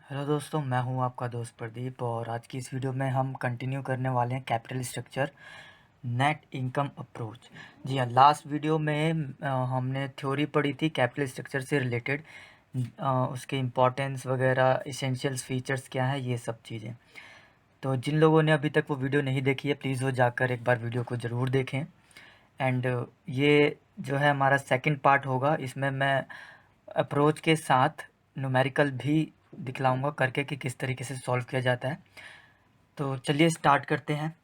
Hello दोस्तों, मैं हूं आपका दोस्त प्रदीप और आज की इस वीडियो में हम कंटिन्यू करने वाले हैं capital structure net income approach. जी हाँ, लास्ट वीडियो में हमने थ्योरी पढ़ी थी कैपिटल स्ट्रक्चर से रिलेटेड, उसके इम्पोर्टेंस वगैरह, इसेंशियल्स फीचर्स क्या है, ये सब चीज़ें। तो जिन लोगों ने अभी तक वो वीडियो नहीं देखी है, प्लीज़ वो जाकर एक बार वीडियो को ज़रूर देखें। एंड ये जो है हमारा सेकंड पार्ट होगा। इसमें मैं अप्रोच के साथ न्यूमेरिकल भी दिखलाऊंगा करके कि किस तरीके से सॉल्व किया जाता है। तो चलिए स्टार्ट करते हैं।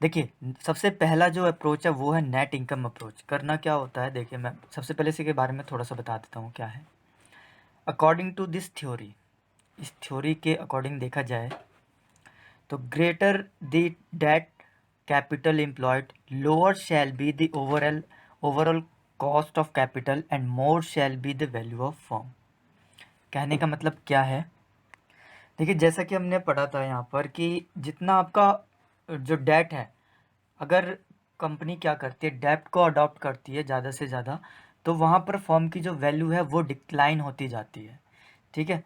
देखिए, सबसे पहला जो अप्रोच है वो है नेट इनकम अप्रोच। करना क्या होता है, देखिए मैं सबसे पहले इसके बारे में थोड़ा सा बता देता हूँ क्या है। अकॉर्डिंग टू दिस थ्योरी, इस थ्योरी के अकॉर्डिंग देखा जाए तो greater the debt capital employed, lower shall be the overall cost of capital and more shall be the value of firm. कहने का मतलब क्या है, देखिए जैसा कि हमने पढ़ा था यहाँ पर कि जितना आपका जो डेट है, अगर कंपनी क्या करती है, डेट को अडॉप्ट करती है ज़्यादा से ज़्यादा, तो वहाँ पर फर्म की जो वैल्यू है वो डिक्लाइन होती जाती है। ठीक है,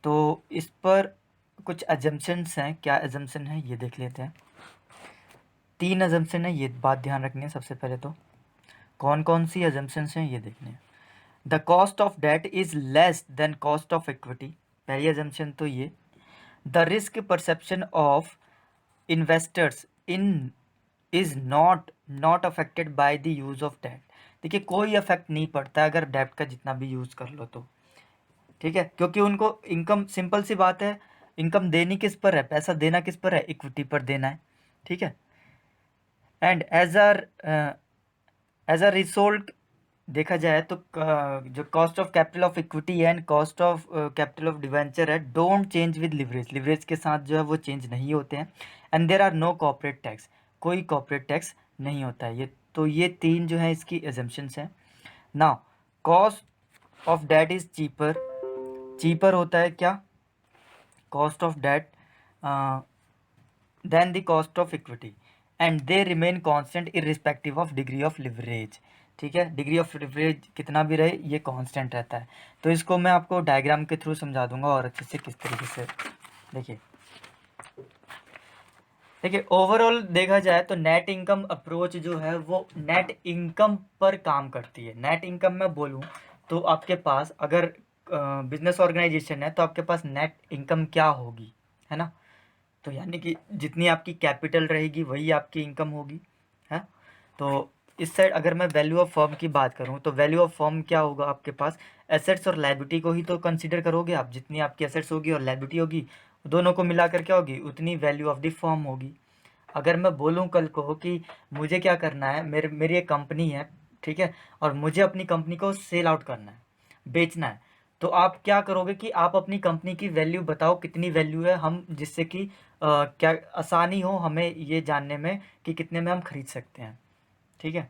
तो इस पर कुछ एजम्पशंस हैं। क्या एजम्पशन है ये देख लेते हैं। 3 एजम्पशन है, ये बात ध्यान रखनी है। सबसे पहले तो कौन कौन सी एजम्पशंस हैं ये देखने हैं। The cost of debt is less than cost of equity, पहली एजम्पशन तो ये। The risk perception of investors in is not affected by the use of debt. देखिए, कोई अफेक्ट नहीं पड़ता है अगर डेट का जितना भी यूज़ कर लो तो। ठीक है, क्योंकि उनको इनकम, सिंपल सी बात है, इनकम देनी किस पर है, पैसा देना किस पर है, इक्विटी पर देना है। ठीक है, एंड एज अ रिजल्ट देखा जाए तो जो cost of capital of equity and cost of capital of debenture है, don't change with leverage. Leverage के साथ जो है वो चेंज नहीं होते हैं। And there are no corporate tax, कोई कॉर्पोरेट टैक्स नहीं होता है। ये 3 जो है इसकी एजम्पशंस हैं। Now cost of debt is cheaper, cheaper होता है क्या, cost of debt than the cost of equity, and they remain constant irrespective of degree of leverage. ठीक है, डिग्री ऑफ लिवरेज कितना भी रहे ये कांस्टेंट रहता है। तो इसको मैं आपको डायग्राम के थ्रू समझा दूंगा और अच्छे से किस तरीके से। देखिए देखिए ओवरऑल देखा जाए तो नेट इनकम अप्रोच जो है वो नेट इनकम पर काम करती है। नेट इनकम में बोलूँ तो आपके पास अगर बिजनेस ऑर्गेनाइजेशन है तो आपके पास नेट इनकम क्या होगी, है ना। तो यानी कि जितनी आपकी कैपिटल रहेगी वही आपकी इनकम होगी, है। तो इस साइड अगर मैं वैल्यू ऑफ फर्म की बात करूं तो वैल्यू ऑफ फर्म क्या होगा आपके पास, एसेट्स और लायबिलिटी को ही तो कंसीडर करोगे आप। जितनी आपकी एसेट्स होगी और लायबिलिटी होगी, दोनों को मिलाकर क्या होगी, उतनी वैल्यू ऑफ द फर्म होगी। अगर मैं बोलूं कल को कि मुझे क्या करना है, मेरी एक कंपनी है, ठीक है, और मुझे अपनी कंपनी को सेल आउट करना है, बेचना है, तो आप क्या करोगे कि आप अपनी कंपनी की वैल्यू बताओ कितनी वैल्यू है, हम जिससे कि क्या आसानी हो हमें ये जानने में कि कितने में हम खरीद सकते हैं। ठीक है,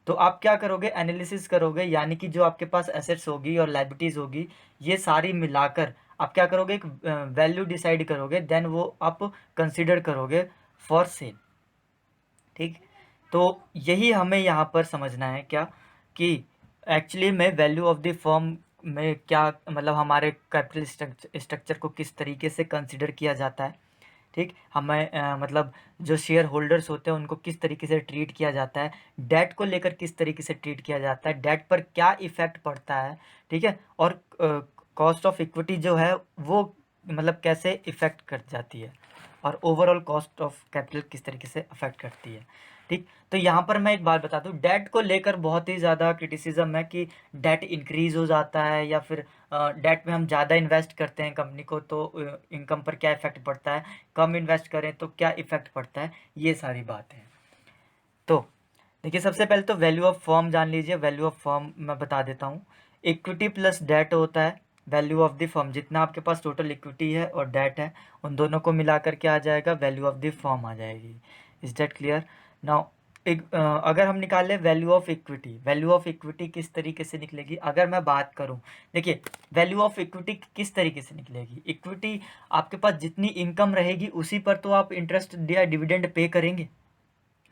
तो आप क्या करोगे, एनालिसिस करोगे, यानी कि जो आपके पास एसेट्स होगी और लायबिलिटीज़ होगी ये सारी मिलाकर आप क्या करोगे, एक वैल्यू डिसाइड करोगे, देन वो आप कंसिडर करोगे फॉर सेल। ठीक, तो यही हमें यहाँ पर समझना है क्या, कि एक्चुअली में वैल्यू ऑफ द फर्म में क्या मतलब, हमारे कैपिटल स्ट्रक्चर को किस तरीके से कंसिडर किया जाता है। ठीक, हमें मतलब जो शेयर होल्डर्स होते हैं उनको किस तरीके से ट्रीट किया जाता है, डेट को लेकर किस तरीके से ट्रीट किया जाता है, डेट पर क्या इफ़ेक्ट पड़ता है। ठीक है, और कॉस्ट ऑफ इक्विटी जो है वो मतलब कैसे इफ़ेक्ट कर जाती है, और ओवरऑल कॉस्ट ऑफ कैपिटल किस तरीके से अफेक्ट करती है। ठीक, तो यहाँ पर मैं एक बात बता दूँ, डेट को लेकर बहुत ही ज़्यादा क्रिटिसिज्म है कि डेट इंक्रीज़ हो जाता है, या फिर डेट में हम ज़्यादा इन्वेस्ट करते हैं कंपनी को तो इनकम पर क्या इफ़ेक्ट पड़ता है, कम इन्वेस्ट करें तो क्या इफ़ेक्ट पड़ता है, ये सारी बातें हैं। तो देखिए, सबसे पहले तो वैल्यू ऑफ फर्म जान लीजिए। वैल्यू ऑफ फर्म मैं बता देता हूँ, इक्विटी प्लस डेट होता है वैल्यू ऑफ द फर्म। जितना आपके पास टोटल इक्विटी है और डेट है, उन दोनों को मिलाकर के आ जाएगा, वैल्यू ऑफ द फर्म आ जाएगी। Is that clear now. अगर हम निकालें value of equity, value of equity किस तरीके से निकलेगी अगर मैं बात करूं, देखिए वैल्यू ऑफ इक्विटी किस तरीके से निकलेगी, इक्विटी आपके पास जितनी इनकम रहेगी उसी पर तो आप इंटरेस्ट या डिविडेंड पे करेंगे,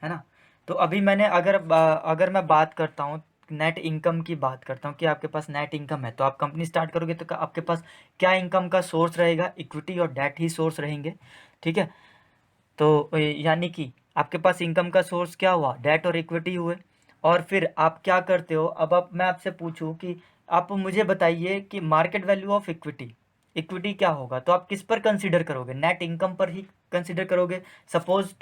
है ना। तो अभी मैंने अगर मैं बात करता हूँ नेट इनकम की बात करता हूँ कि आपके पास नेट इनकम है, तो आप कंपनी स्टार्ट करोगे तो आपके पास क्या इनकम का सोर्स रहेगा? इक्विटी और डेट ही सोर्स रहेंगे, ठीक है। तो यानी कि आपके पास इनकम का सोर्स क्या हुआ? डेट और इक्विटी हुए। और फिर आप क्या करते हो? अब आप मैं आपसे पूछूं कि आप मुझे बताइए कि market value of equity, equity क्या होगा? तो आप किस पर कंसीडर करोगे? नेट इनकम पर ही कंसीडर करोगे। सपोज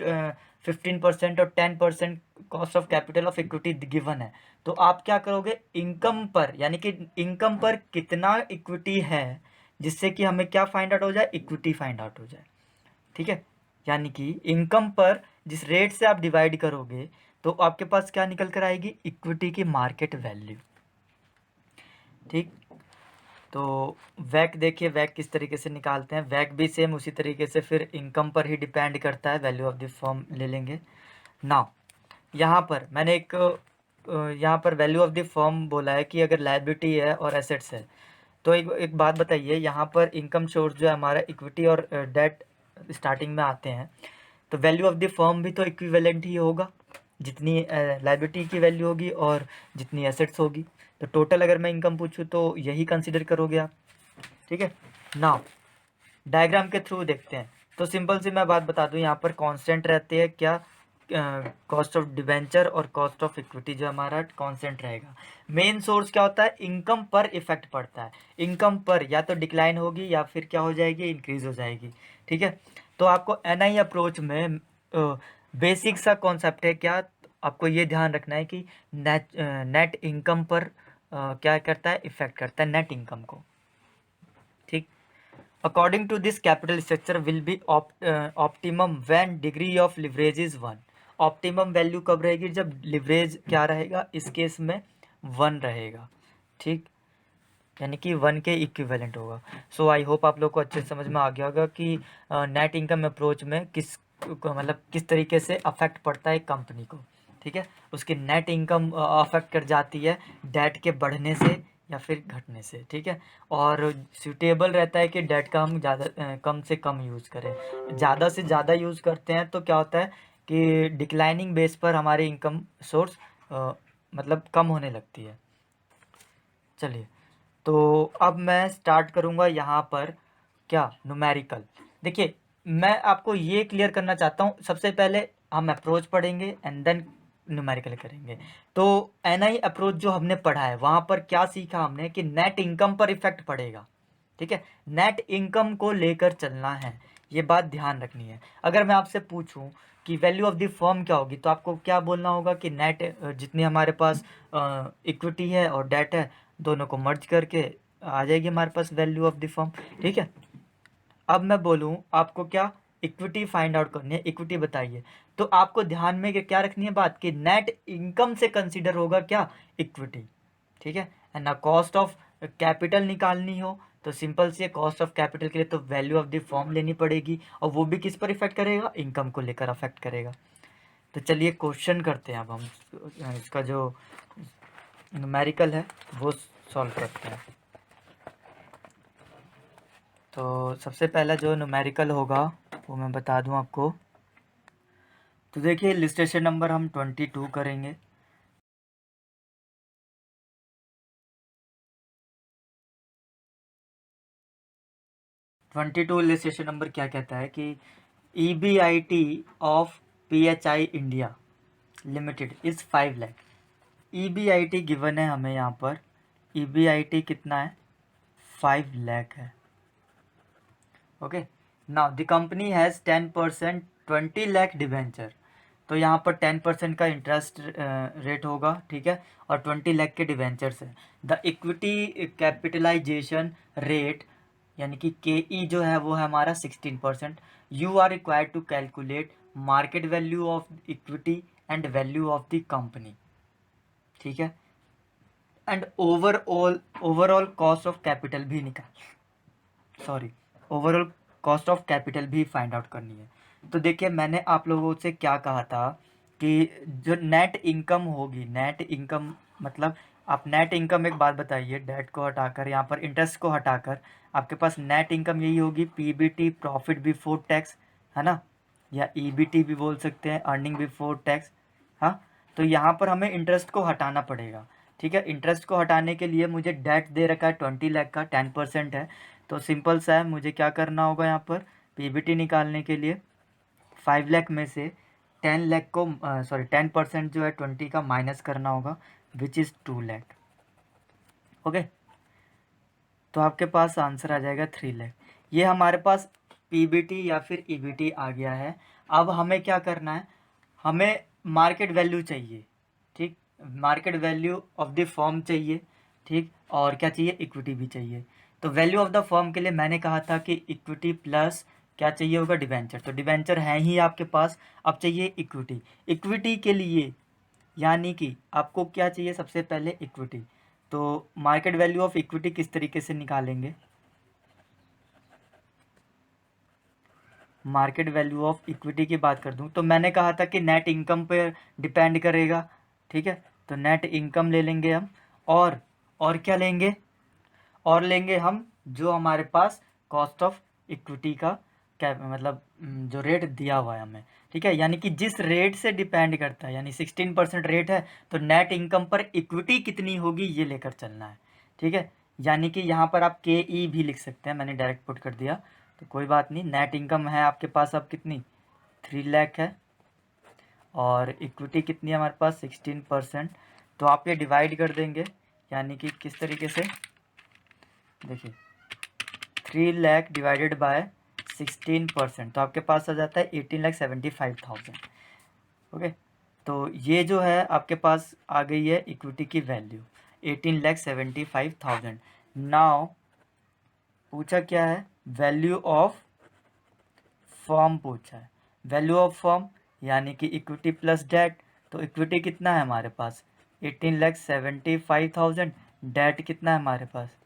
15% और 10% cost of capital of equity given है, तो आप क्या करोगे? इनकम पर, यानी कि इनकम पर कितना इक्विटी है, जिससे कि हमें क्या फाइंड आउट हो जाए? इक्विटी फाइंड आउट हो जाए, ठीक है। यानी कि इनकम पर जिस रेट से आप डिवाइड करोगे तो आपके पास क्या निकल कर आएगी? इक्विटी की मार्केट वैल्यू, ठीक। तो वैक देखिए, वैक किस तरीके से निकालते हैं? वैक भी सेम उसी तरीके से फिर इनकम पर ही डिपेंड करता है। वैल्यू ऑफ द फर्म ले लेंगे। नाउ यहाँ पर मैंने यहाँ पर वैल्यू ऑफ द फर्म बोला है कि अगर लायबिलिटी है और एसेट्स है, तो एक बात बताइए, यहाँ पर इनकम सोर्स जो है हमारा इक्विटी और डेट स्टार्टिंग में आते हैं, तो वैल्यू ऑफ द फर्म भी तो इक्विवेलेंट ही होगा, जितनी लायबिलिटी की वैल्यू होगी और जितनी एसेट्स होगी। तो टोटल अगर मैं इनकम पूछूँ तो यही कंसिडर करोगे आप, ठीक है। नाउ डायग्राम के थ्रू देखते हैं। तो सिंपल सी मैं बात बता दूं, यहाँ पर कांस्टेंट रहते हैं क्या? कॉस्ट ऑफ डिबेंचर और कॉस्ट ऑफ इक्विटी जो हमारा कांस्टेंट रहेगा। मेन सोर्स क्या होता है? इनकम पर इफेक्ट पड़ता है। इनकम पर या तो डिक्लाइन होगी या फिर क्या हो जाएगी? इंक्रीज हो जाएगी, ठीक है। तो आपको एनआई अप्रोच में बेसिक सा कॉन्सेप्ट है क्या? आपको ये ध्यान रखना है कि नेट इनकम पर क्या करता है? इफेक्ट करता है नेट इनकम को, ठीक। According to this, capital structure will be optimum when degree of leverage is 1. Optimum value कब रहेगी? जब लिवरेज क्या रहेगा? इस केस में 1 रहेगा, ठीक। यानी कि 1 के इक्विवेलेंट होगा। सो आई होप आप लोग को अच्छे से समझ में आ गया होगा कि नेट इनकम अप्रोच में मतलब किस तरीके से अफेक्ट पड़ता है कंपनी को, ठीक है। उसकी नेट इनकम अफेक्ट कर जाती है डेट के बढ़ने से या फिर घटने से, ठीक है। और सूटेबल रहता है कि डेट का हम कम से कम यूज़ करें। ज़्यादा से ज़्यादा यूज़ करते हैं तो क्या होता है कि डिक्लाइनिंग बेस पर हमारी इनकम सोर्स मतलब कम होने लगती है। चलिए, तो अब मैं स्टार्ट करूँगा यहाँ पर क्या? न्यूमेरिकल। देखिए, मैं आपको ये क्लियर करना चाहता हूँ, सबसे पहले हम अप्रोच पढ़ेंगे एंड देन न्यूमेरिकल करेंगे। तो एनआई अप्रोच जो हमने पढ़ा है वहाँ पर क्या सीखा हमने कि नेट इनकम पर इफेक्ट पड़ेगा, ठीक है। नेट इनकम को लेकर चलना है, ये बात ध्यान रखनी है। अगर मैं आपसे पूछूं कि वैल्यू ऑफ द फर्म क्या होगी, तो आपको क्या बोलना होगा कि नेट जितनी हमारे पास इक्विटी है और डेट है, दोनों को मर्ज करके आ जाएगी हमारे पास वैल्यू ऑफ द फर्म, ठीक है। अब मैं बोलूँ आपको क्या? इक्विटी फाइंड आउट करनी है, इक्विटी बताइए। तो आपको ध्यान में क्या रखनी है बात कि नेट इनकम से कंसीडर होगा क्या? इक्विटी, ठीक है। एंड ना कॉस्ट ऑफ कैपिटल निकालनी हो तो सिंपल से कॉस्ट ऑफ कैपिटल के लिए तो वैल्यू ऑफ द फर्म लेनी पड़ेगी, और वो भी किस पर इफेक्ट करेगा? इनकम को लेकर अफेक्ट करेगा। तो चलिए क्वेश्चन करते हैं अब हम इसका जो न्यूमेरिकल है वो सॉल्व करते हैं। तो सबसे पहला जो न्यूमेरिकल होगा वो मैं बता दूं आपको। तो देखिए, इलस्ट्रेशन नंबर हम 22 करेंगे। इलस्ट्रेशन नंबर क्या कहता है कि EBIT of PHI India limited is 5 lakh. EBIT given है हमें यहाँ पर। EBIT कितना है? 5 लाख है, okay. Now the company has 10% 20 lakh debenture. तो यहाँ पर 10% का इंटरेस्ट रेट होगा, ठीक है, और 20 लाख के डिवेंचर्स है। द इक्विटी कैपिटलाइजेशन रेट यानी कि KE जो है वो है हमारा 16%। You are required to calculate market value of equity and value of the company, ठीक है। And overall cost of capital भी ओवरऑल कॉस्ट ऑफ कैपिटल भी फाइंड आउट करनी है। तो देखिए, मैंने आप लोगों से क्या कहा था कि जो नेट इनकम होगी, नेट इनकम मतलब आप नेट इनकम, एक बात बताइए, डेट को हटाकर यहाँ पर इंटरेस्ट को हटाकर आपके पास नेट इनकम यही होगी, PBT प्रॉफिट बिफोर टैक्स, है ना, या EBT भी बोल सकते हैं, अर्निंग बिफोर टैक्स। हाँ, तो यहाँ पर हमें इंटरेस्ट को हटाना पड़ेगा। ठीक है। इंटरेस्ट को हटाने के लिए मुझे डेट दे रखा है 20 लाख का, 10% है। तो सिंपल सा है, मुझे क्या करना होगा यहाँ पर पीबीटी निकालने के लिए 5 लाख में से 10 लाख को 10% जो है 20 का माइनस करना होगा, विच इज़ 2 लाख। ओके, तो आपके पास आंसर आ जाएगा 3 लाख। ये हमारे पास पीबीटी या फिर ईबीटी आ गया है। अब हमें क्या करना है, हमें मार्केट वैल्यू चाहिए। ठीक, market value of the firm चाहिए। ठीक, और क्या चाहिए, इक्विटी भी चाहिए। तो वैल्यू ऑफ द फर्म के लिए मैंने कहा था कि इक्विटी प्लस क्या चाहिए होगा, डिबेंचर। तो डिबेंचर है ही आपके पास, अब चाहिए इक्विटी। इक्विटी के लिए यानी कि आपको क्या चाहिए, सबसे पहले इक्विटी। तो मार्केट वैल्यू ऑफ इक्विटी किस तरीके से निकालेंगे, मार्केट वैल्यू ऑफ इक्विटी की बात कर दूं तो मैंने कहा था कि नेट इनकम पे डिपेंड करेगा। ठीक है, तो नेट इनकम ले लेंगे हम, और क्या लेंगे, और लेंगे हम जो हमारे पास कॉस्ट ऑफ इक्विटी का क्या मतलब जो रेट दिया हुआ है हमें। ठीक है, यानी कि जिस रेट से डिपेंड करता है, यानी 16% रेट है, तो नेट इनकम पर इक्विटी कितनी होगी ये लेकर चलना है। ठीक है, यानी कि यहाँ पर आप के ई भी लिख सकते हैं, मैंने डायरेक्ट पुट कर दिया तो कोई बात नहीं। नेट इनकम है आपके पास अब कितनी, 3 लाख है, और इक्विटी कितनी है हमारे पास 16%। तो आप ये डिवाइड कर देंगे, यानी कि किस तरीके से, देखिए 3 लाख डिवाइडेड बाय 16%, तो आपके पास आ जाता है 18,75,000। ओके, तो ये जो है आपके पास आ गई है इक्विटी की वैल्यू 18,75,000। नाउ पूछा क्या है, वैल्यू ऑफ फर्म पूछा है। वैल्यू ऑफ फर्म यानी कि इक्विटी प्लस डेट। तो इक्विटी कितना है हमारे पास 18,75,000, डेट कितना है हमारे पास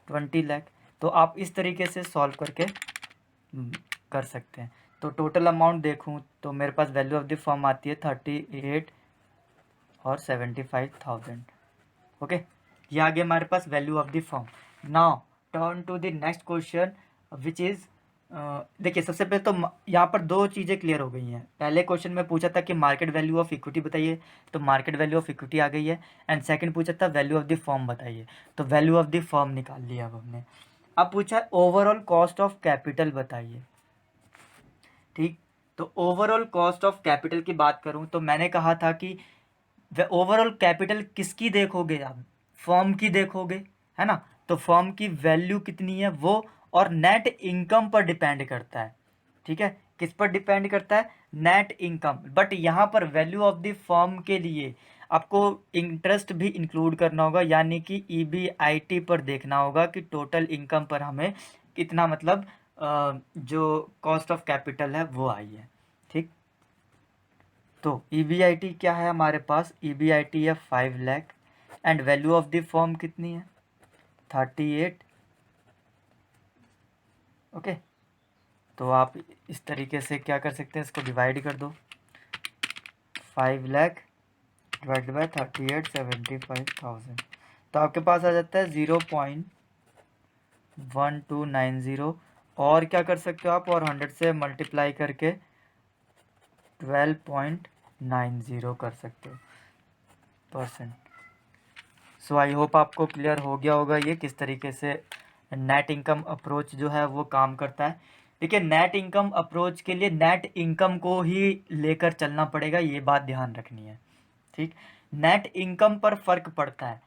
20 लाख। तो आप इस तरीके से सॉल्व करके कर सकते हैं। तो टोटल अमाउंट देखूं तो मेरे पास वैल्यू ऑफ द फर्म आती है 38 और 75,000। ओके, ये आ गया हमारे पास value of the firm. Now turn to the next question which is, देखिए सबसे पहले तो यहाँ पर दो चीज़ें क्लियर हो गई हैं। पहले क्वेश्चन में पूछा था कि मार्केट वैल्यू ऑफ इक्विटी बताइए, तो मार्केट वैल्यू ऑफ इक्विटी आ गई है। एंड सेकंड पूछा था वैल्यू ऑफ द फर्म बताइए, तो वैल्यू ऑफ द फर्म निकाल लिया अब हमने। अब पूछा ओवरऑल कॉस्ट ऑफ कैपिटल बताइए। ठीक, तो ओवरऑल कॉस्ट ऑफ कैपिटल की बात करूं तो मैंने कहा था कि ओवरऑल कैपिटल किसकी देखोगे आप, फर्म की देखोगे, है ना। तो फर्म की वैल्यू कितनी है वो, और नेट इनकम पर डिपेंड करता है। ठीक है, किस पर डिपेंड करता है, नेट इनकम। बट यहाँ पर वैल्यू ऑफ द फर्म के लिए आपको इंटरेस्ट भी इंक्लूड करना होगा, यानी कि ईबीआईटी पर देखना होगा कि टोटल इनकम पर हमें कितना मतलब जो कॉस्ट ऑफ कैपिटल है वो आई है। ठीक, तो ईबीआईटी क्या है हमारे पास, ईबीआईटी है 5 lakh, and value of the firm कितनी है 38। ओके, तो आप इस तरीके से क्या कर सकते हैं, इसको डिवाइड कर दो, 5 लाख डिवाइड बाय 38 75,000, तो आपके पास आ जाता है 0.1290। और क्या कर सकते हो आप, और 100 से मल्टीप्लाई करके 12.90 कर सकते हो परसेंट। सो आई होप आपको क्लियर हो गया होगा ये किस तरीके से नेट इनकम अप्रोच जो है वो काम करता है। देखिए नेट इनकम अप्रोच के लिए नेट इनकम को ही लेकर चलना पड़ेगा, ये बात ध्यान रखनी है। ठीक, नेट इनकम पर फर्क पड़ता है,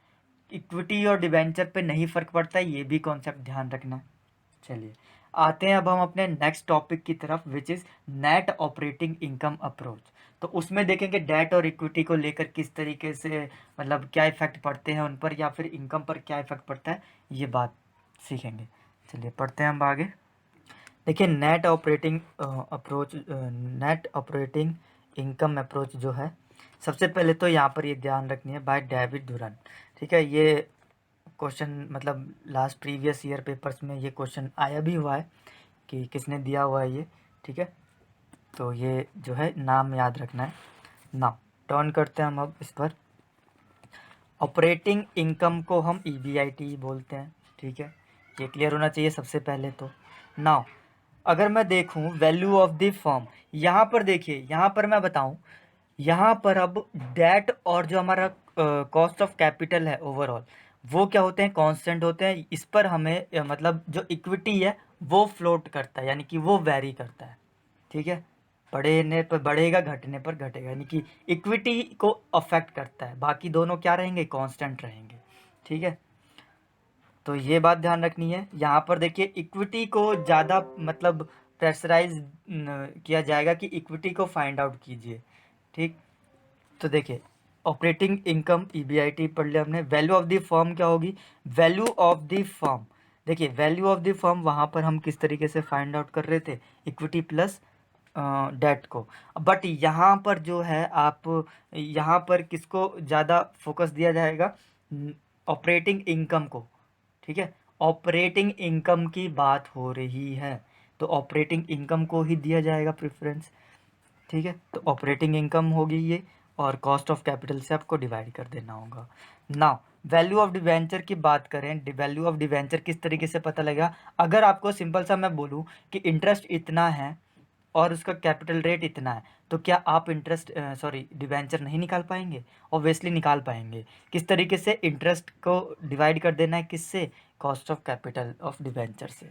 इक्विटी और डिबेंचर पे नहीं फर्क पड़ता है, ये भी कॉन्सेप्ट ध्यान रखना है। चलिए आते हैं अब हम अपने नेक्स्ट टॉपिक की तरफ which is net operating income approach. तो उसमें देखेंगे डेट और इक्विटी को लेकर किस तरीके से मतलब क्या इफेक्ट पड़ते हैं उन पर, या फिर इनकम पर क्या इफेक्ट पड़ता है, ये बात सीखेंगे। चलिए पढ़ते हैं हम आगे। देखिए net operating approach, net operating income approach जो है, सबसे पहले तो यहाँ पर ये ध्यान रखनी है बाय डेविड धुरन। ठीक है, ये क्वेश्चन मतलब लास्ट प्रीवियस ईयर पेपर्स में ये क्वेश्चन आया भी हुआ है कि किसने दिया हुआ है ये। ठीक है, तो ये जो है नाम याद रखना है। नाउ टर्न करते हैं हम अब इस पर। ऑपरेटिंग इनकम को हम ईबीआईटी बोलते हैं। ठीक है, ये क्लियर होना चाहिए सबसे पहले तो। नाउ अगर मैं देखूं वैल्यू ऑफ द फर्म, यहाँ पर देखिए, यहाँ पर मैं बताऊं, यहाँ पर अब डेट और जो हमारा कॉस्ट ऑफ कैपिटल है ओवरऑल, वो क्या होते हैं, कांस्टेंट होते हैं। इस पर हमें मतलब जो इक्विटी है वो फ्लोट करता है, यानी कि वो वेरी करता है। ठीक है, बढ़ने पर बढ़ेगा, घटने पर घटेगा, यानी कि इक्विटी को अफेक्ट करता है। बाकी दोनों क्या रहेंगे, कांस्टेंट रहेंगे। ठीक है, तो ये बात ध्यान रखनी है। यहाँ पर देखिए इक्विटी को ज़्यादा मतलब प्रेशराइज किया जाएगा कि इक्विटी को फाइंड आउट कीजिए। ठीक, तो देखिए ऑपरेटिंग इनकम ईबीआईटी पढ़ लिया हमने। वैल्यू ऑफ द फर्म क्या होगी, वैल्यू ऑफ द फर्म। देखिए वैल्यू ऑफ द फर्म वहाँ पर हम किस तरीके से फाइंड आउट कर रहे थे, इक्विटी प्लस डेट को। बट यहाँ पर जो है आप यहाँ पर किसको ज़्यादा फोकस दिया जाएगा, ऑपरेटिंग इनकम को। ठीक है, ऑपरेटिंग इनकम की बात हो रही है तो ऑपरेटिंग इनकम को ही दिया जाएगा प्रेफरेंस। ठीक है, तो ऑपरेटिंग इनकम होगी ये, और कॉस्ट ऑफ कैपिटल से आपको डिवाइड कर देना होगा। नाउ वैल्यू ऑफ डिवेंचर की बात करें, वैल्यू ऑफ डिवेंचर किस तरीके से पता लगेगा। अगर आपको सिंपल सा मैं बोलूँ कि इंटरेस्ट इतना है और उसका कैपिटल रेट इतना है, तो क्या आप इंटरेस्ट डिवेंचर नहीं निकाल पाएंगे? ऑब्वियसली निकाल पाएंगे। किस तरीके से, इंटरेस्ट को डिवाइड कर देना है किससे, cost of capital of debenture से।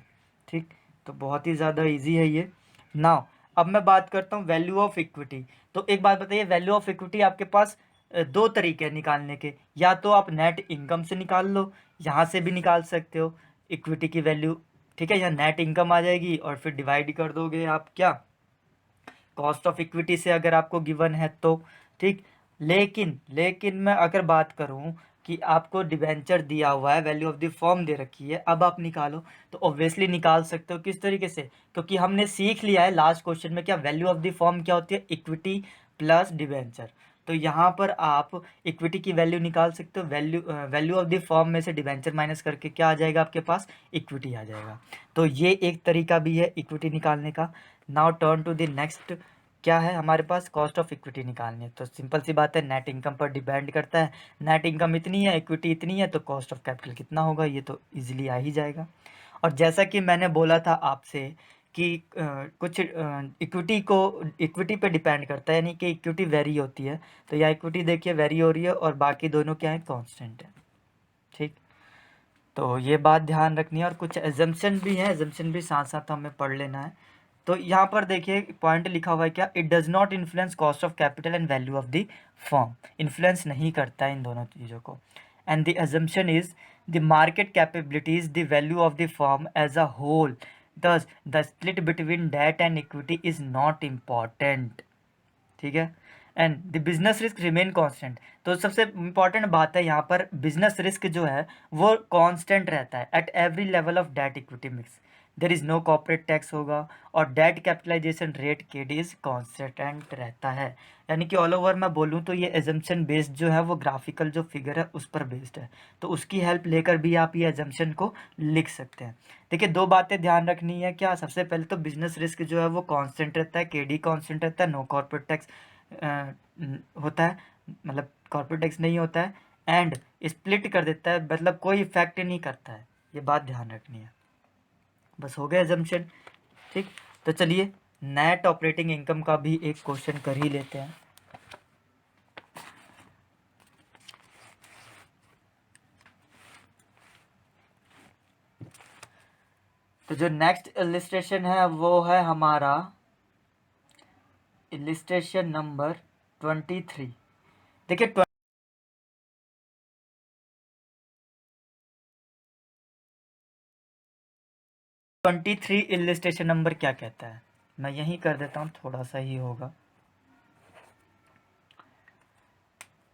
ठीक, तो बहुत ही ज़्यादा इजी है ये। नाउ अब मैं बात करता हूँ वैल्यू ऑफ इक्विटी। तो एक बात बताइए, वैल्यू ऑफ इक्विटी आपके पास दो तरीके हैं निकालने के। या तो आप नेट इनकम से निकाल लो, यहाँ से भी निकाल सकते हो इक्विटी की वैल्यू। ठीक है, यहाँ नेट इनकम आ जाएगी और फिर डिवाइड कर दोगे आप क्या, कॉस्ट ऑफ इक्विटी से, अगर आपको गिवन है तो। ठीक, लेकिन मैं अगर बात करूं कि आपको डिबेंचर दिया हुआ है, वैल्यू ऑफ द फर्म दे रखी है, अब आप निकालो, तो ऑब्वियसली निकाल सकते हो। किस तरीके से, क्योंकि हमने सीख लिया है लास्ट क्वेश्चन में क्या, वैल्यू ऑफ द फर्म क्या होती है, इक्विटी प्लस डिबेंचर। तो यहाँ पर आप इक्विटी की वैल्यू निकाल सकते हो, वैल्यू ऑफ द फर्म में से डिबेंचर माइनस करके क्या आ जाएगा आपके पास, इक्विटी आ जाएगा। तो ये एक तरीका भी है इक्विटी निकालने का। Now turn to the next, क्या है हमारे पास, कॉस्ट ऑफ इक्विटी निकालनी है। तो सिंपल सी बात है, नेट इनकम पर डिपेंड करता है। नेट इनकम इतनी है, इक्विटी इतनी है, तो कॉस्ट ऑफ कैपिटल कितना होगा, ये तो इजीली आ ही जाएगा। और जैसा कि मैंने बोला था आपसे कि कुछ इक्विटी पे डिपेंड करता है, यानी कि इक्विटी वेरी होती है। तो यहाँ इक्विटी देखिए वेरी हो रही है और बाकी दोनों क्या है, कांस्टेंट है। ठीक, तो ये बात ध्यान रखनी है। और कुछ एजम्पशन भी है, एजम्पशन भी साथ साथ हमें पढ़ लेना है। तो यहाँ पर देखिए पॉइंट लिखा हुआ है क्या, it does not influence cost of capital and value of the firm. Influence नहीं करता है इन दोनों चीज़ों को। And the assumption is the market capabilities the value of the firm as a whole, thus the split between debt and equity is not important. ठीक है, and the business risk remain constant. तो सबसे important बात है यहाँ पर, business risk जो है वो कांस्टेंट रहता है at every level of debt equity mix. There is no corporate tax होगा, और debt capitalisation rate K D is constant रहता है। यानी कि ऑल ओवर मैं बोलूँ तो ये एजम्पशन बेस्ड जो है वो ग्राफिकल जो फिगर है उस पर बेस्ड है। तो उसकी हेल्प लेकर भी आप ये एजम्पशन को लिख सकते हैं। देखिए दो बातें ध्यान रखनी है क्या, सबसे पहले तो बिजनेस रिस्क जो है वो कांस्टेंट रहता है, केडी कांस्टेंट रहता है, नो कॉर्पोरेट टैक्स होता है, मतलब कॉर्पोरेट टैक्स नहीं होता है, एंड स्प्लिट कर देता है, मतलब कोई इफेक्ट नहीं करता है। ये बात ध्यान रखनी है। बस हो गया एजम्पशन। ठीक, तो चलिए नेट ऑपरेटिंग इनकम का भी एक क्वेश्चन कर ही लेते हैं। तो जो नेक्स्ट इलिस्ट्रेशन है वो है हमारा इलिस्ट्रेशन नंबर 23। देखिए 23 इलिस्ट्रेशन नंबर क्या कहता है, मैं यही कर देता हूँ, थोड़ा सा ही होगा।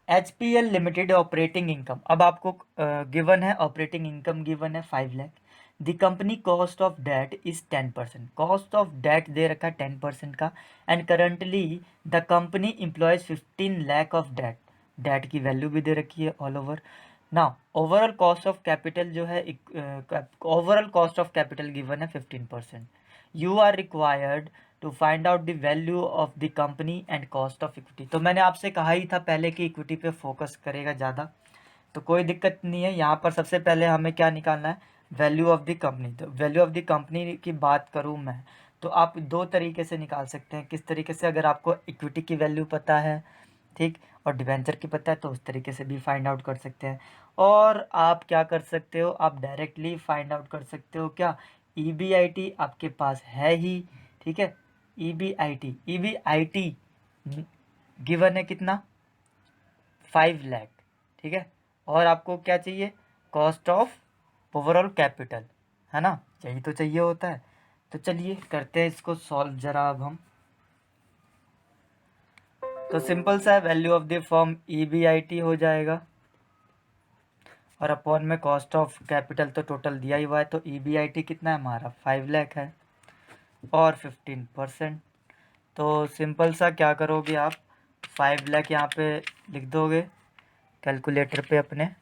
HPL लिमिटेड ऑपरेटिंग इनकम, अब आपको गिवन है ऑपरेटिंग इनकम गिवन है 5 lakh. The company cost of debt is 10%, cost of debt दे रखा है 10% का। And currently the company employs 15 lakh of debt, debt की वैल्यू भी दे रखी है all over. Now overall cost of capital जो है, overall cost of capital given है 15%। You are required to find out the value of the company and cost of equity. तो मैंने आपसे कहा ही था पहले कि इक्विटी पे फोकस करेगा ज़्यादा, तो कोई दिक्कत नहीं है। यहाँ पर सबसे पहले हमें क्या निकालना है, वैल्यू ऑफ द कंपनी। तो वैल्यू ऑफ द कंपनी की बात करूँ मैं, तो आप दो तरीके से निकाल सकते हैं। किस तरीके से, अगर आपको इक्विटी की वैल्यू पता है ठीक। और डिबेंचर की पता है तो उस तरीके से भी फाइंड आउट कर सकते हैं। और आप क्या कर सकते हो, आप डायरेक्टली फाइंड आउट कर सकते हो क्या, EBIT आपके पास है ही, ठीक है। EBIT गिवन है कितना, 5 लाख, ठीक है। और आपको क्या चाहिए, कॉस्ट ऑफ ओवरऑल कैपिटल, है ना, यही तो चाहिए होता है। तो चलिए करते हैं इसको सॉल्व जरा अब हम। तो सिंपल सा है, value of the firm EBIT हो जाएगा, और अपॉन में कॉस्ट ऑफ कैपिटल तो टोटल दिया ही हुआ है, तो EBIT कितना है हमारा, 5 लाख है, और 15%। तो सिंपल सा क्या करोगे आप, 5 लाख यहाँ पे लिख दोगे कैलकुलेटर पे अपने,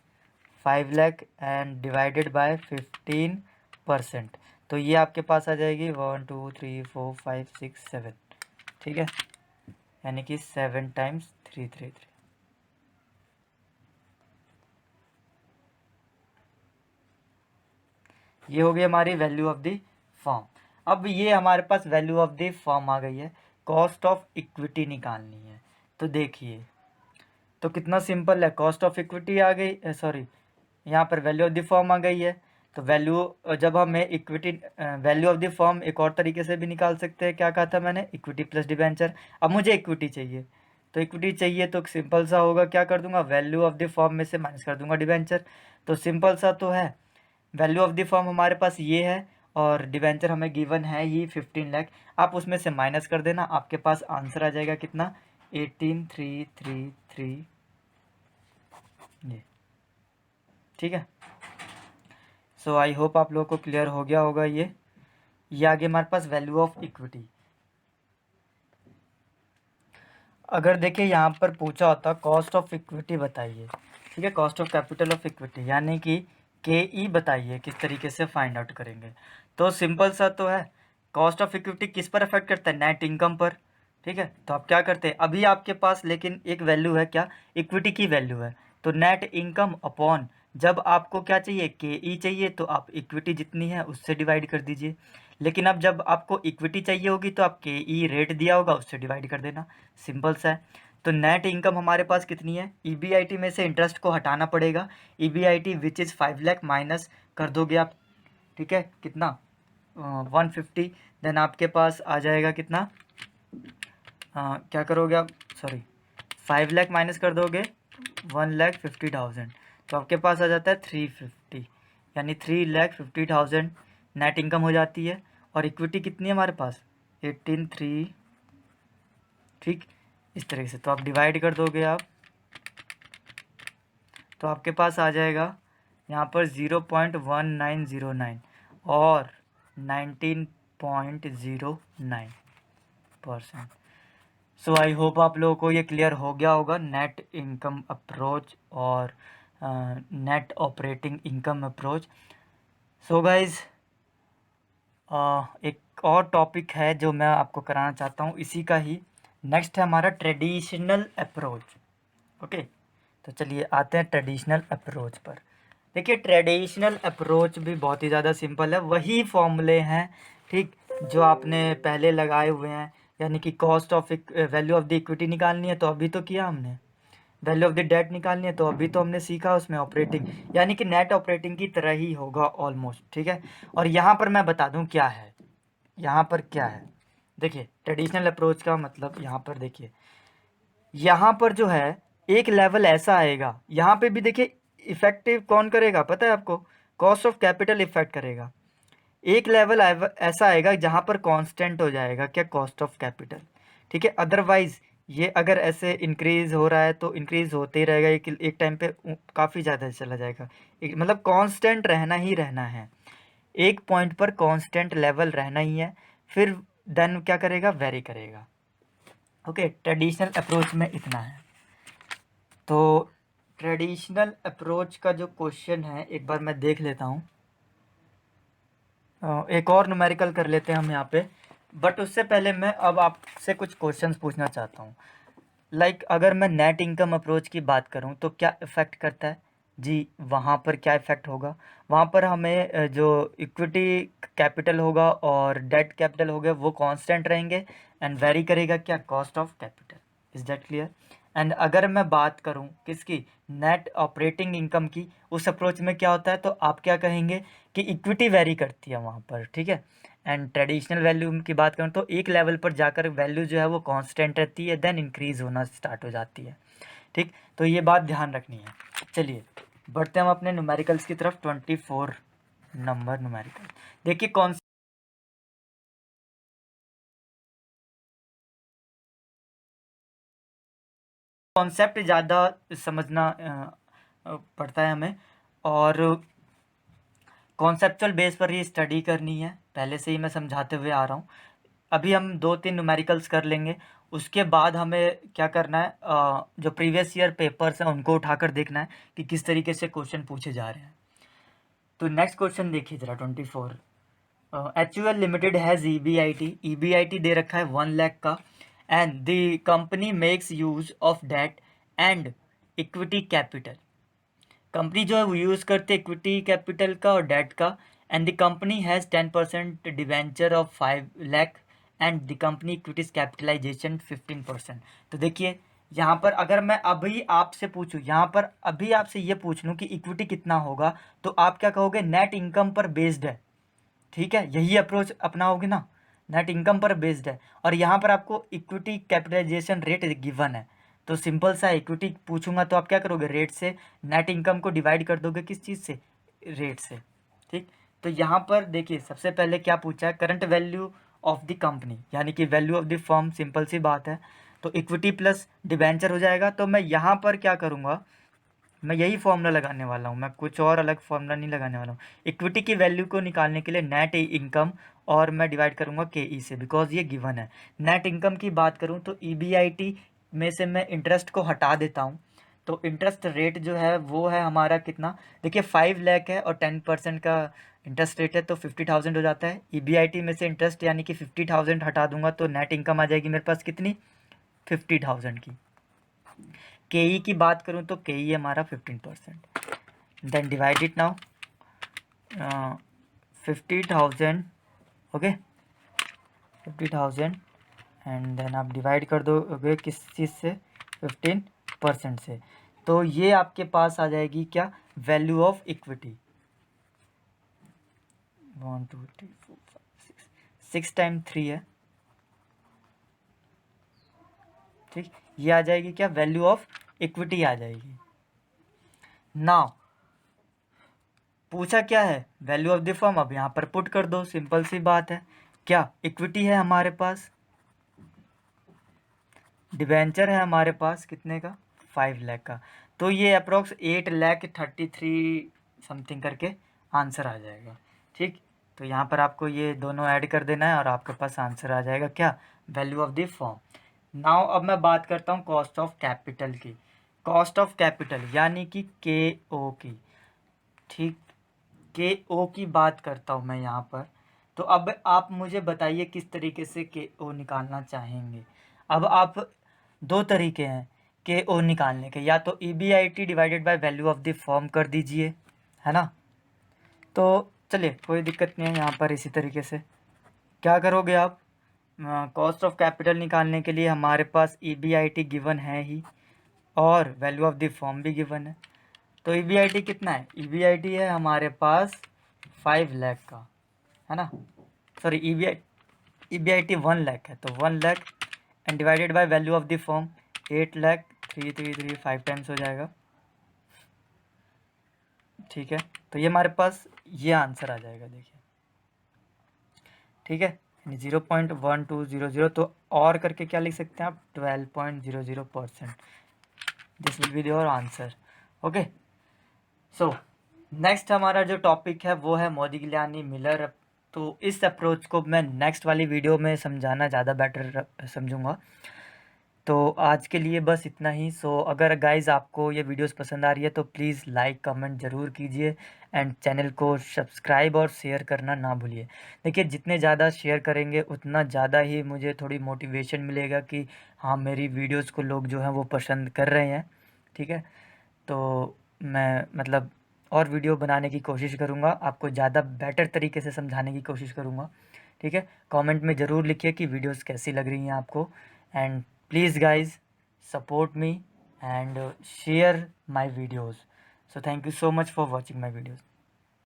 5 लाख एंड डिवाइडेड बाय 15%। तो ये आपके पास आ जाएगी 1 2 3 4 5 6 7, ठीक है, यानी कि 7 टाइम्स 333। ये हो गई हमारी वैल्यू ऑफ द फर्म। अब ये हमारे पास वैल्यू ऑफ द फर्म आ गई है, कॉस्ट ऑफ इक्विटी निकालनी है। तो देखिए, तो कितना सिंपल है, कॉस्ट ऑफ इक्विटी आ गई, सॉरी यहाँ पर वैल्यू ऑफ द फर्म आ गई है। तो वैल्यू, जब हमें equity value of the firm एक और तरीके से भी निकाल सकते हैं, क्या कहा था मैंने, इक्विटी प्लस डिबेंचर। अब मुझे इक्विटी चाहिए, तो इक्विटी चाहिए तो सिंपल सा होगा, क्या कर दूंगा, वैल्यू ऑफ द फर्म में से माइनस कर दूंगा डिबेंचर। तो सिंपल सा तो है, वैल्यू ऑफ द फर्म हमारे पास ये है, और डिबेंचर हमें गिवन है ही 15 लाख। आप उसमें से माइनस कर देना, आपके पास आंसर आ जाएगा कितना, 18,333, ये, ठीक है। सो आई होप आप लोगों को क्लियर हो गया होगा ये आगे हमारे पास वैल्यू ऑफ इक्विटी। अगर देखिए यहाँ पर पूछा होता कॉस्ट ऑफ इक्विटी बताइए, ठीक है, cost of capital of equity, यानी कि KE बताइए किस तरीके से फाइंड आउट करेंगे। तो सिंपल सा तो है, कॉस्ट ऑफ इक्विटी किस पर अफेक्ट करता है, नेट इनकम पर, ठीक है। तो आप क्या करते हैं, अभी आपके पास लेकिन एक वैल्यू है, क्या, इक्विटी की वैल्यू है, तो नेट इनकम अपॉन, जब आपको क्या चाहिए, KE चाहिए, तो आप इक्विटी जितनी है उससे डिवाइड कर दीजिए। लेकिन अब जब आपको इक्विटी चाहिए होगी तो आप KE रेट दिया होगा उससे डिवाइड कर देना, सिंपल सा है। तो नेट इनकम हमारे पास कितनी है, EBIT में से इंटरेस्ट को हटाना पड़ेगा, EBIT which is 5 lakh minus कर दोगे आप, ठीक है, कितना, 150। देन आपके पास आ जाएगा कितना, क्या करोगे आप, सॉरी 5 लाख माइनस कर दोगे 1,50,000, तो आपके पास आ जाता है 350, यानी 3,50,000 नेट इनकम हो जाती है। और इक्विटी कितनी है हमारे पास, 18,3, ठीक, इस तरीके से। तो आप डिवाइड कर दोगे आप, तो आपके पास आ जाएगा यहाँ पर 0.1909 और 19.09%। सो आई होप आप लोगों को ये क्लियर हो गया होगा, नेट इनकम अप्रोच और net operating income approach. So guys, एक और टॉपिक है जो मैं आपको कराना चाहता हूँ, इसी का ही नेक्स्ट है हमारा ट्रेडिशनल अप्रोच। ओके, तो चलिए आते हैं ट्रेडिशनल अप्रोच पर। देखिए, ट्रेडिशनल अप्रोच भी बहुत ही ज़्यादा सिंपल है, वही फॉर्मूले हैं, ठीक, जो आपने पहले लगाए हुए हैं। यानी कि cost of value of the equity निकालनी है तो अभी तो किया हमने, वैल्यू ऑफ द डेट निकालनी है तो अभी तो हमने सीखा उसमें ऑपरेटिंग, यानी कि नेट ऑपरेटिंग की तरह ही होगा ऑलमोस्ट, ठीक है। और यहाँ पर मैं बता दूँ क्या है, यहाँ पर क्या है, देखिए ट्रेडिशनल अप्रोच का मतलब, यहाँ पर देखिए, यहाँ पर जो है एक लेवल ऐसा आएगा, यहाँ पे भी देखिए इफेक्टिव कौन करेगा पता है आपको, कॉस्ट ऑफ कैपिटल इफेक्ट करेगा। एक लेवल ऐसा आएगा जहाँ पर कांस्टेंट हो जाएगा, क्या, कॉस्ट ऑफ कैपिटल, ठीक है। अदरवाइज ये अगर ऐसे इंक्रीज हो रहा है तो इंक्रीज होते ही रहेगा, एक टाइम पे काफ़ी ज़्यादा चला जाएगा, मतलब कांस्टेंट रहना ही रहना है, एक पॉइंट पर कांस्टेंट लेवल रहना ही है, फिर देन क्या करेगा, वेरी करेगा। ओके, ट्रेडिशनल अप्रोच में इतना है। तो ट्रेडिशनल अप्रोच का जो क्वेश्चन है एक बार मैं देख लेता हूँ, एक और न्यूमेरिकल कर लेते हैं हम यहाँ पे, बट उससे पहले मैं अब आपसे कुछ क्वेश्चंस पूछना चाहता हूँ। लाइक अगर मैं नेट इनकम अप्रोच की बात करूँ तो क्या इफ़ेक्ट करता है जी, वहाँ पर क्या इफ़ेक्ट होगा, वहाँ पर हमें जो इक्विटी कैपिटल होगा और डेट कैपिटल होगा वो कांस्टेंट रहेंगे, एंड वेरी करेगा क्या, cost of capital. Is that clear. And अगर मैं बात करूं किसकी, नेट ऑपरेटिंग इनकम की, उस अप्रोच में क्या होता है, तो आप क्या कहेंगे कि इक्विटी वेरी करती है वहाँ पर, ठीक है। एंड ट्रेडिशनल वैल्यू की बात करूँ तो एक लेवल पर जाकर वैल्यू जो है वो कांस्टेंट रहती है, देन इंक्रीज होना स्टार्ट हो जाती है, ठीक। तो ये बात ध्यान रखनी है। चलिए बढ़ते हैं हम अपने न्यूमेरिकल्स की तरफ। 24 नंबर न्यूमेरिकल, देखिए कौन कॉन्सेप्ट ज़्यादा समझना पड़ता है हमें, और कॉन्सेप्चुअल बेस पर ही स्टडी करनी है, पहले से ही मैं समझाते हुए आ रहा हूँ। अभी हम 2-3 न्यूमेरिकल्स कर लेंगे, उसके बाद हमें क्या करना है, जो प्रीवियस ईयर पेपर्स हैं उनको उठाकर देखना है कि किस तरीके से क्वेश्चन पूछे जा रहे हैं। तो नेक्स्ट क्वेश्चन देखिए ज़रा 24। HUL लिमिटेड हैज़ EBIT दे रखा है 1 लाख का, and the company makes use of debt and equity capital. Company जो है वो यूज़ करते इक्विटी कैपिटल का और डेट का, and the company has 10% debenture of 5 lakh and the company equities capitalisation 15%। तो देखिए यहाँ पर अगर मैं अभी आपसे पूछूँ, यहाँ पर अभी आपसे ये पूछ लूँ कि इक्विटी कितना होगा, तो आप क्या कहोगे, नेट इनकम पर बेस्ड है, ठीक है, यही अप्रोच अपनाओगे ना, नेट इनकम पर बेस्ड है। और यहाँ पर आपको इक्विटी कैपिटलाइजेशन रेट गिवन है, तो सिंपल सा इक्विटी पूछूंगा तो आप क्या करोगे, रेट से नेट इनकम को डिवाइड कर दोगे, किस चीज़ से, रेट से, ठीक। तो यहाँ पर देखिए सबसे पहले क्या पूछा है, current value of the company, यानी कि value of the firm, simple सी बात है। तो इक्विटी प्लस डिवेंचर हो जाएगा, तो मैं यहाँ पर क्या करूँगा, मैं यही फॉर्मूला लगाने वाला हूँ, मैं कुछ और अलग फॉर्मूला नहीं लगाने वाला हूँ। इक्विटी की वैल्यू को निकालने के लिए नेट इनकम और मैं डिवाइड करूँगा KE से, बिकॉज ये गिवन है। नेट इनकम की बात करूँ तो EBIT में से मैं इंटरेस्ट को हटा देता हूँ, तो इंटरेस्ट रेट जो है वो है हमारा कितना, देखिए 5 लाख है और 10% का इंटरेस्ट रेट है, तो 50,000 हो जाता है। EBIT में से इंटरेस्ट यानी कि 50,000 हटा दूंगा, तो नेट इनकम आ जाएगी मेरे पास कितनी, 50,000 की। KE की बात करूँ तो KE हमारा 15%, then divide it now, 50,000, okay 50,000, and then आप डिवाइड कर दोगे किस चीज़ से, 15% से। तो ये आपके पास आ जाएगी क्या, वैल्यू ऑफ इक्विटी, 1 2 3 4 5 6 टाइम 3 है, ठीक। ये आ जाएगी क्या, वैल्यू ऑफ इक्विटी आ जाएगी। नाउ पूछा क्या है, वैल्यू ऑफ द फर्म, अब यहाँ पर पुट कर दो, सिंपल सी बात है। क्या इक्विटी है हमारे पास, डिवेंचर है हमारे पास कितने का, 5 लाख का, तो ये अप्रोक्स 8,33,000 समथिंग करके आंसर आ जाएगा, ठीक। तो यहाँ पर आपको ये दोनों ऐड कर देना है और आपके पास आंसर आ जाएगा क्या, value of the firm. Now अब मैं बात करता हूँ कॉस्ट ऑफ कैपिटल की, कॉस्ट ऑफ कैपिटल यानी कि KO की, ठीक। KO की बात करता हूँ मैं यहाँ पर। तो अब आप मुझे बताइए किस तरीके से KO निकालना चाहेंगे। अब आप, दो तरीके हैं KO निकालने के, या तो EBIT divided by value of the firm कर दीजिए, है ना। तो चलिए कोई दिक्कत नहीं है, यहाँ पर इसी तरीके से क्या करोगे आप, कॉस्ट ऑफ कैपिटल निकालने के लिए हमारे पास EBIT गिवन है ही, और वैल्यू ऑफ द फर्म भी गिवन है। तो EBIT कितना है, EBIT है हमारे पास 5 लाख का, है ना, सॉरी EBIT 1 लाख है, तो 1 lakh and divided by value of the firm 8 lakh, 3 times हो जाएगा, ठीक है। तो ये हमारे पास ये आंसर आ जाएगा, देखिए, ठीक है, 0.1200, तो और करके क्या लिख सकते हैं आप, 12.00%, this will be your answer, okay. So next हमारा जो टॉपिक है वो है मोदिग्लियानी मिलर। तो इस अप्रोच को मैं नेक्स्ट वाली वीडियो में समझाना ज़्यादा बेटर समझूंगा। तो आज के लिए बस इतना ही। सो अगर गाइज़ आपको ये वीडियोस पसंद आ रही है तो प्लीज़ लाइक कमेंट ज़रूर कीजिए, एंड चैनल को सब्सक्राइब और शेयर करना ना भूलिए। देखिए जितने ज़्यादा शेयर करेंगे उतना ज़्यादा ही मुझे थोड़ी मोटिवेशन मिलेगा कि हाँ मेरी वीडियोस को लोग जो हैं वो पसंद कर रहे हैं, ठीक है। तो मैं मतलब और वीडियो बनाने की कोशिश करूँगा, आपको ज़्यादा बेटर तरीके से समझाने की कोशिश करूँगा, ठीक है। कमेंट में ज़रूर लिखिए कि वीडियोस कैसी लग रही हैं आपको, and please guys support me and share my videos. So thank you so much for watching my videos.